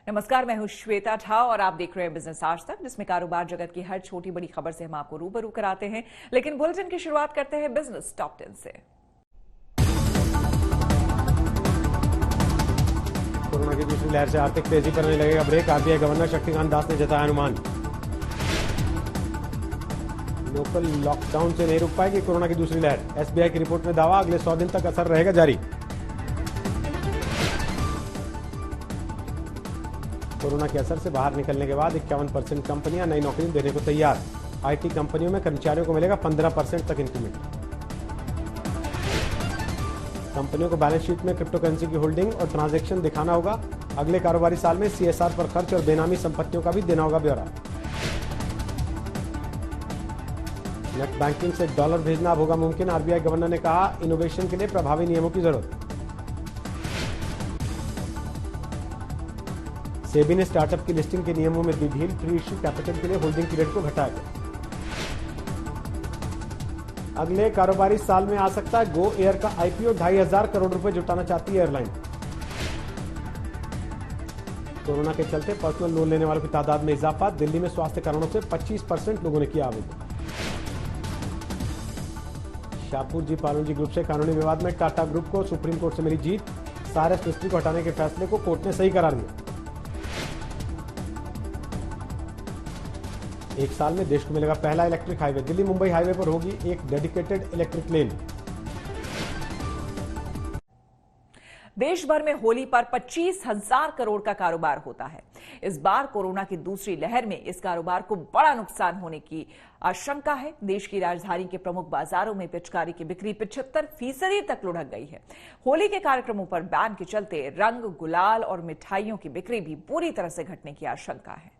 नमस्कार, मैं हूं श्वेता झा और आप देख रहे हैं बिजनेस आज तक, जिसमें कारोबार जगत की हर छोटी बड़ी खबर से हम आपको रूबरू कराते हैं। लेकिन बुलेटिन की शुरुआत करते हैं बिजनेस टॉप 10 से। कोरोना की दूसरी लहर से आर्थिक तेजी पर नहीं लगेगा break. RBI governor Shaktikanta Das ने जताया अनुमान। लोकल लॉकडाउन से नहीं रुक पाएगी कोरोना की दूसरी लहर। एसबीआई की रिपोर्ट में दावा, अगले 100 दिन तक असर रहेगा जारी। कोरोना के असर से बाहर निकलने के बाद 51% कंपनियां नई नौकरी देने को तैयार। आईटी कंपनियों में कर्मचारियों को मिलेगा 15% तक इंक्रीमेंट। कंपनियों को बैलेंस शीट में क्रिप्टो करेंसी की होल्डिंग और ट्रांजैक्शन दिखाना होगा। अगले कारोबारी साल में सीएसआर पर खर्च और बेनामी संपत्तियों का भी देना होगा ब्यौरा। नेट बैंकिंग से डॉलर भेजना अब होगा मुमकिन। आरबीआई गवर्नर ने कहा, इनोवेशन के लिए प्रभावी नियमों की जरूरत। सेबी ने स्टार्टअप की लिस्टिंग के नियमों में दी ढील। प्री इश्यू कैपिटल के लिए होल्डिंग पीरियड को घटाया गया। अगले कारोबारी साल में आ सकता है गो एयर का आईपीओ। 2,500 करोड़ रुपए जुटाना चाहती है एयरलाइन। कोरोना के चलते पर्सनल लोन लेने वालों की तादाद में इजाफा। दिल्ली में स्वास्थ्य कारणों से 25% लोगों ने किया आवेदन। शाहपुर जी पारुल जी ग्रुप से कानूनी विवाद में टाटा ग्रुप को सुप्रीम कोर्ट से मिली जीत। सारस मिस्त्री को हटाने के फैसले को कोर्ट ने सही करार दिया। एक साल में देश को मिलेगा पहला electric highway. Delhi Mumbai highway पर होगी एक डेडिकेटेड इलेक्ट्रिक लेन। देश भर में होली पर 25,000 करोड़ का कारोबार होता है। इस बार कोरोना की दूसरी लहर में इस कारोबार को बड़ा नुकसान होने की आशंका है। देश की राजधानी के प्रमुख बाजारों में पिचकारी की बिक्री 75% तक लुढ़क गई है। होली के कार्यक्रमों पर बैन के चलते रंग, गुलाल और मिठाइयों की बिक्री भी पूरी तरह से घटने की आशंका है।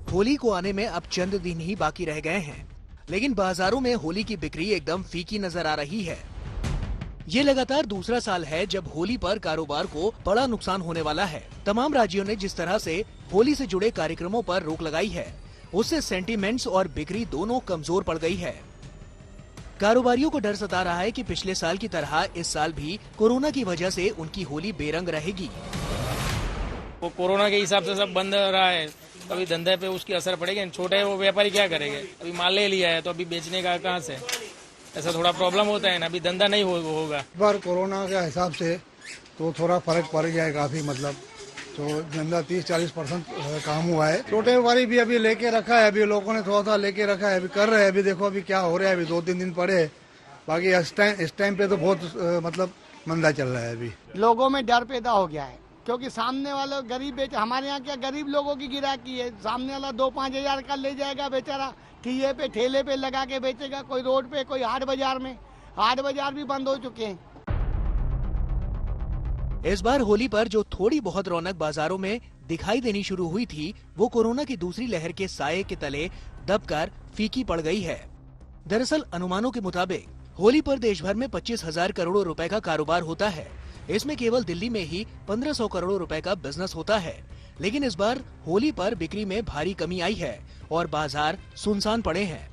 होली को आने में अब चंद दिन ही बाकी रह गए हैं, लेकिन बाजारों में होली की बिक्री एकदम फीकी नजर आ रही है। ये लगातार दूसरा साल है जब होली पर कारोबार को बड़ा नुकसान होने वाला है। तमाम राज्यों ने जिस तरह से होली से जुड़े कार्यक्रमों पर रोक लगाई है, उससे सेंटीमेंट्स और बिक्री दोनों कमजोर पड़ गई है। कारोबारियों को डर सता रहा है कि पिछले साल की तरह इस साल भी कोरोना की वजह से उनकी होली बेरंग रहेगी। वो कोरोना के हिसाब से सब बंद रहा है, अभी धंधे पे उसकी असर पड़ेगी। छोटे वो व्यापारी क्या करेंगे? अभी माल ले लिया है तो अभी बेचने का कहाँ से? ऐसा थोड़ा प्रॉब्लम होता है ना, अभी धंधा नहीं होगा। इस बार कोरोना के हिसाब से तो थोड़ा फर्क पड़ गया है काफी, मतलब तो धंधा 30-40% काम हुआ है। छोटे व्यापारी भी अभी लेके रखा है, अभी लोगों ने थोड़ा सा लेके रखा है, अभी कर रहे हैं। अभी देखो अभी क्या हो रहा है, अभी 2-3 दिन पड़े है। बाकी इस टाइम पे तो बहुत मतलब मंदा चल रहा है। अभी लोगों में डर पैदा हो गया है, क्योंकि सामने वाला गरीब हमारे यहाँ क्या गरीब लोगों की गिराकी है। सामने वाला 2-5 हजार का ले जाएगा बेचारा, ठेले पे लगा के बेचेगा। कोई रोड पे, कोई हाट बाजार में। हाट बाजार भी बंद हो चुके हैं। इस बार होली पर जो थोड़ी बहुत रौनक बाजारों में दिखाई देनी शुरू हुई थी, वो कोरोना की दूसरी लहर के साये के तले दबकर फीकी पड़ गई है। दरअसल अनुमानों के मुताबिक होली पर देश भर में 25,000 करोड़ रुपए का कारोबार होता है। इसमें केवल दिल्ली में ही 1,500 करोड़ रुपए का बिजनेस होता है। लेकिन इस बार होली पर बिक्री में भारी कमी आई है और बाजार सुनसान पड़े हैं।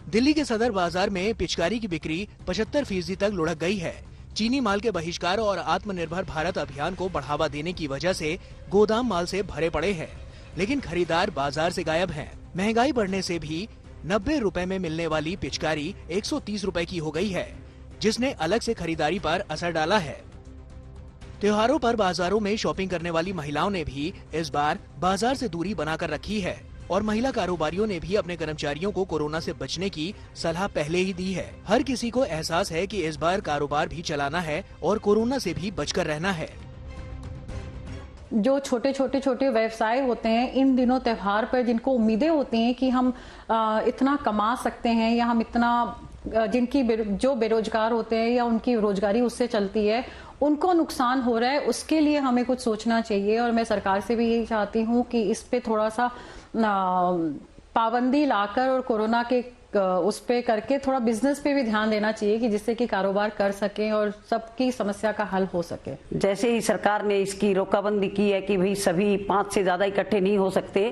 दिल्ली के सदर बाजार में पिचकारी की बिक्री 75% तक लुढ़क गई है। चीनी माल के बहिष्कार और आत्मनिर्भर भारत अभियान को बढ़ावा देने की वजह से गोदाम माल से भरे पड़े हैं, लेकिन खरीदार बाजार से गायब हैं। महंगाई बढ़ने से भी 90 रुपए में मिलने वाली पिचकारी 130 रुपए की हो गई है, जिसने अलग से खरीदारी पर असर डाला है। त्योहारों पर बाजारों में शॉपिंग करने वाली महिलाओं ने भी इस बार बाजार से दूरी बनाकर रखी है और महिला कारोबारियों ने भी अपने कर्मचारियों को कोरोना से बचने की सलाह पहले ही दी है। हर किसी को एहसास है कि इस बार कारोबार भी चलाना है और कोरोना से भी बचकर रहना है। जो छोटे व्यवसाय होते हैं इन दिनों त्योहार पर, जिनको उम्मीदें होती हैं कि हम इतना कमा सकते हैं या हम इतना, जिनकी जो बेरोजगार होते हैं या उनकी रोजगारी उससे चलती है, उनको नुकसान हो रहा है। उसके लिए हमें कुछ सोचना चाहिए और मैं सरकार से भी यही चाहती हूँ कि इस पे थोड़ा सा पाबंदी लाकर और कोरोना के उस पे करके थोड़ा बिजनेस पे भी ध्यान देना चाहिए कि जिससे कि कारोबार कर सकें और सबकी समस्या का हल हो सके। जैसे ही सरकार ने इसकी रोकाबंदी की है कि भाई सभी 5 से ज्यादा इकट्ठे नहीं हो सकते,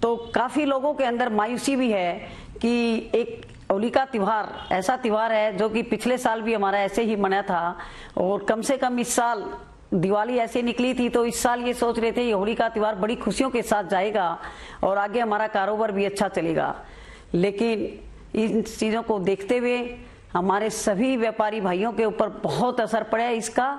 तो काफी लोगों के अंदर मायूसी भी है कि एक होली का त्योहार ऐसा त्योहार है जो कि पिछले साल भी हमारा ऐसे ही मना था और कम से कम इस साल दिवाली ऐसे निकली थी, तो इस साल ये सोच रहे थे ये होली का त्योहार बड़ी खुशियों के साथ जाएगा और आगे हमारा कारोबार भी अच्छा चलेगा। लेकिन इन चीजों को देखते हुए हमारे सभी व्यापारी भाइयों के ऊपर बहुत असर पड़ा है इसका।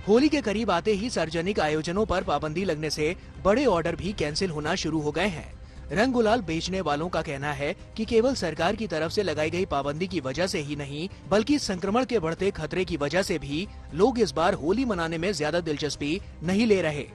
होली के करीब आते ही सार्वजनिक आयोजनों पर पाबंदी लगने से बड़े ऑर्डर भी कैंसिल होना शुरू हो गए हैं। रंग गुलाल बेचने वालों का कहना है कि केवल सरकार की तरफ से लगाई गई पाबंदी की वजह से ही नहीं, बल्कि संक्रमण के बढ़ते खतरे की वजह से भी लोग इस बार होली मनाने में ज्यादा दिलचस्पी नहीं ले रहे।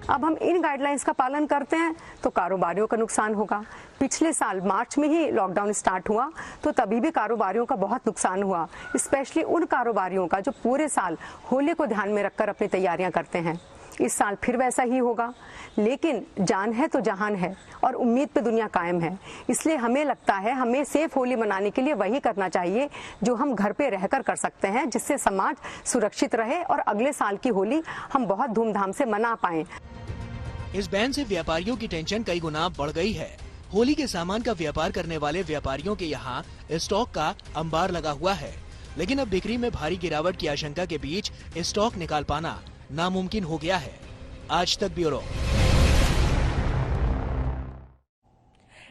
अब हम इन गाइडलाइंस का पालन करते हैं तो कारोबारियों का नुकसान होगा। पिछले साल मार्च में ही लॉकडाउन स्टार्ट हुआ तो तभी भी कारोबारियों का बहुत नुकसान हुआ, स्पेशली उन कारोबारियों का जो पूरे साल होली को ध्यान में रखकर अपनी तैयारियां करते हैं। इस साल फिर वैसा ही होगा, लेकिन जान है तो जहान है और उम्मीद पे दुनिया कायम है। इसलिए हमें लगता है हमें सेफ होली मनाने के लिए वही करना चाहिए जो हम घर पे रहकर कर सकते हैं, जिससे समाज सुरक्षित रहे और अगले साल की होली हम बहुत धूमधाम से मना पाएं। इस बैन से व्यापारियों की टेंशन कई गुना बढ़ गई है। होली के सामान का व्यापार करने वाले व्यापारियों के यहाँ स्टॉक का अंबार लगा हुआ है, लेकिन अब बिक्री में भारी गिरावट की आशंका के बीच स्टॉक निकाल पाना नामुमकिन हो गया है। आज तक ब्यूरो।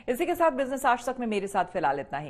इसी के साथ बिजनेस आज तक में मेरे साथ फिलहाल इतना ही।